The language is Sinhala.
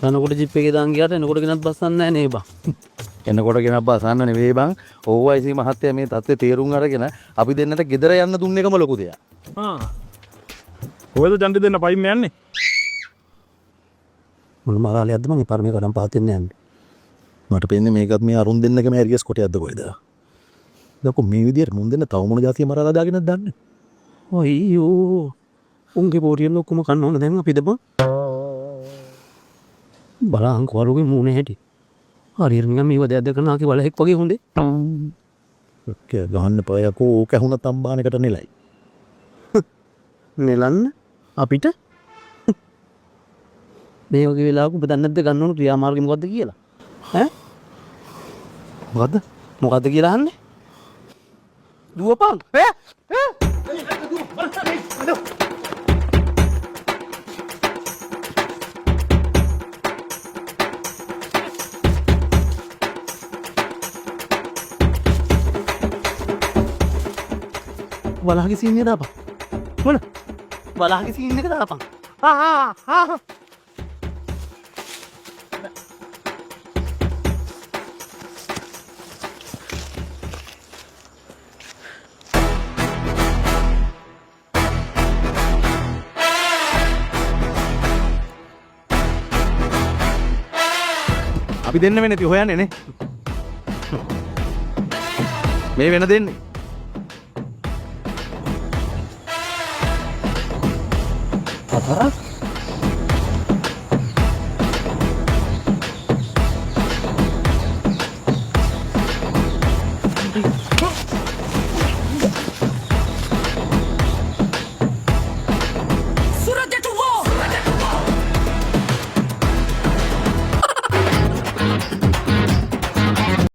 යනකොට ජිප් එකේ දාන් ගියාට එනකොට ගෙනත් බස්සන්නේ නැහැ නේ බං. එනකොට ගෙනත් බසන්න නෙවෙයි බං. ඕවයිසි මහත්තයා මේ තත්ත්වේ තේරුම් අරගෙන අපි දෙන්නට ගෙදර යන්න දුන්න එකම ලොකු දෙයක්. කොහෙද ජන්ටි දෙන්න පයින් යන්නේ? මොන මාරාලියක්ද මං ඉපාර මේ කඩම් පාත් වෙන්න යන්නේ. මට පේන්නේ මේකත් මේ අරුන් දෙන්නකම ඇරියස් කොටයක්ද කොයිද? දකෝ මේ විදියට මුන් දෙන්න තව මොන જાතිය මරලා දාගෙනද දන්නේ? ඔයියෝ. උන්ගේ පොරියල් ඔක්කොම කන්න ඕන දැන් අපිද බං. බලං කවරුගේ මූණේ හැටි. හරියට නිකන් මේව දැද්ද කරන ආකේ බලහෙක් වගේ හොඳේ. ගහන්න පයකෝ ඕක ඇහුණත් අම්බානකට නෙලයි. නෙලන්න අපිට මේ වගේ වෙලාවක ඔබ දන්නේ නැද්ද ගන්න ඕන ක්‍රියාමාර්ගය මොකද්ද කියලා? ඈ? මොකද්ද? මොකද්ද කියලා අහන්නේ? දුවපන්. වලහගේ සීන් එක දාපන්. මොන? වලහගේ සීන් එක දාපන්. අපි දෙන්න වෙන්නේ නැති හොයන්නේ නේ. මේ වෙන දෙන්නේ. අතරක්